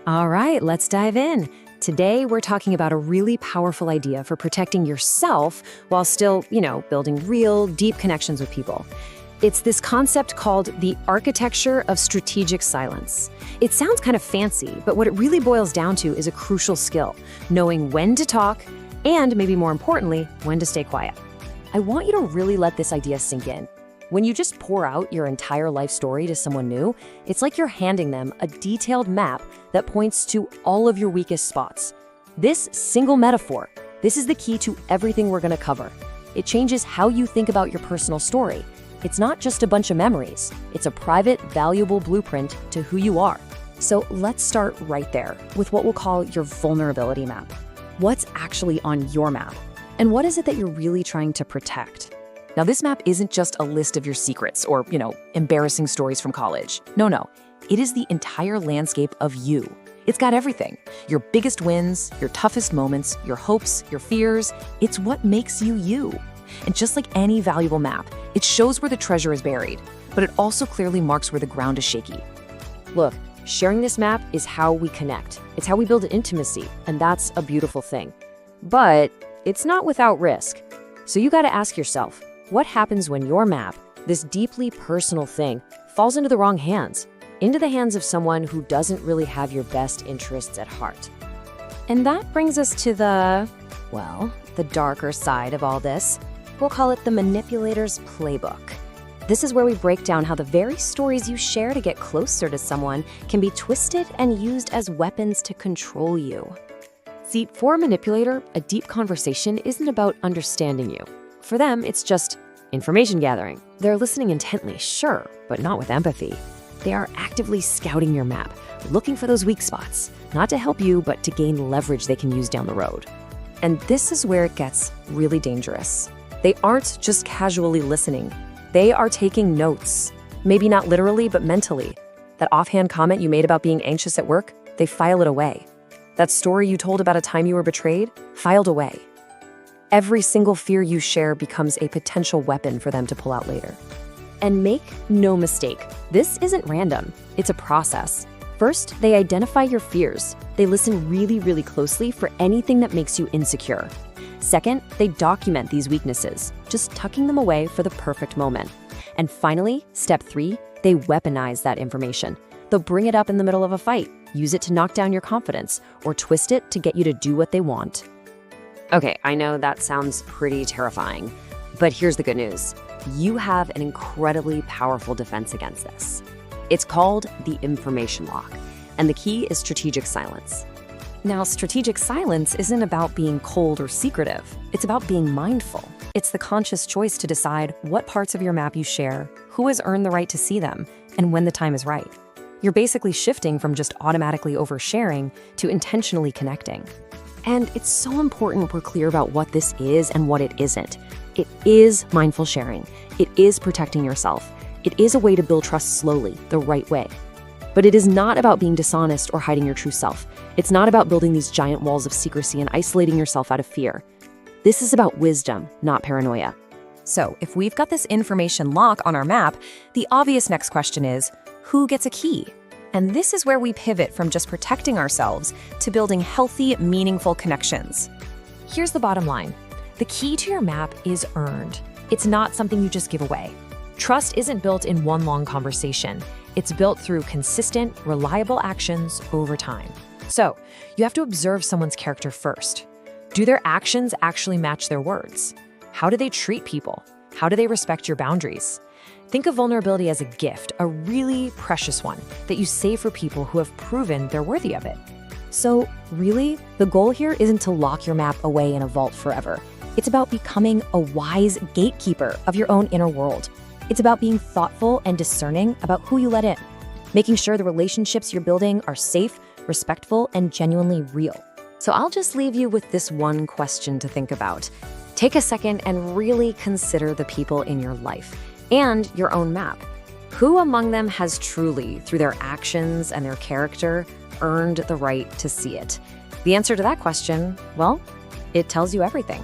All right, let's dive in. Today, we're talking about a really powerful idea for protecting yourself while still, building real, deep connections with people. It's this concept called the architecture of strategic silence. It sounds kind of fancy, but what it really boils down to is a crucial skill, knowing when to talk and, maybe more importantly, when to stay quiet. I want you to really let this idea sink in. When you just pour out your entire life story to someone new, it's like you're handing them a detailed map that points to all of your weakest spots. This single metaphor, this is the key to everything we're going to cover. It changes how you think about your personal story. It's not just a bunch of memories. It's a private, valuable blueprint to who you are. So let's start right there with what we'll call your vulnerability map. What's actually on your map? And what is it that you're really trying to protect? Now, this map isn't just a list of your secrets or, embarrassing stories from college. No. It is the entire landscape of you. It's got everything. Your biggest wins, your toughest moments, your hopes, your fears. It's what makes you you. And just like any valuable map, it shows where the treasure is buried, but it also clearly marks where the ground is shaky. Look, sharing this map is how we connect. It's how we build intimacy, and that's a beautiful thing. But it's not without risk. So you got to ask yourself, what happens when your map, this deeply personal thing, falls into the wrong hands? Into the hands of someone who doesn't really have your best interests at heart. And that brings us to the darker side of all this. We'll call it the manipulator's playbook. This is where we break down how the very stories you share to get closer to someone can be twisted and used as weapons to control you. See, for a manipulator, a deep conversation isn't about understanding you. For them, it's just information gathering. They're listening intently, sure, but not with empathy. They are actively scouting your map, looking for those weak spots, not to help you, but to gain leverage they can use down the road. And this is where it gets really dangerous. They aren't just casually listening. They are taking notes. Maybe not literally, but mentally. That offhand comment you made about being anxious at work, they file it away. That story you told about a time you were betrayed, filed away. Every single fear you share becomes a potential weapon for them to pull out later. And make no mistake, this isn't random. It's a process. First, they identify your fears. They listen really, really closely for anything that makes you insecure. Second, they document these weaknesses, just tucking them away for the perfect moment. And finally, step 3, they weaponize that information. They'll bring it up in the middle of a fight, use it to knock down your confidence, or twist it to get you to do what they want. Okay, I know that sounds pretty terrifying, but here's the good news. You have an incredibly powerful defense against this. It's called the information lock, and the key is strategic silence. Now, strategic silence isn't about being cold or secretive. It's about being mindful. It's the conscious choice to decide what parts of your map you share, who has earned the right to see them, and when the time is right. You're basically shifting from just automatically oversharing to intentionally connecting. And it's so important we're clear about what this is and what it isn't. It is mindful sharing. It is protecting yourself. It is a way to build trust slowly, the right way. But it is not about being dishonest or hiding your true self. It's not about building these giant walls of secrecy and isolating yourself out of fear. This is about wisdom, not paranoia. So, if we've got this information lock on our map, the obvious next question is, who gets a key? And this is where we pivot from just protecting ourselves to building healthy, meaningful connections. Here's the bottom line. The key to your map is earned. It's not something you just give away. Trust isn't built in one long conversation. It's built through consistent, reliable actions over time. So, you have to observe someone's character first. Do their actions actually match their words? How do they treat people? How do they respect your boundaries? Think of vulnerability as a gift, a really precious one that you save for people who have proven they're worthy of it. So really, the goal here isn't to lock your map away in a vault forever. It's about becoming a wise gatekeeper of your own inner world. It's about being thoughtful and discerning about who you let in, making sure the relationships you're building are safe, respectful, and genuinely real. So I'll just leave you with this one question to think about. Take a second and really consider the people in your life and your own map. Who among them has truly, through their actions and their character, earned the right to see it? The answer to that question, well, it tells you everything.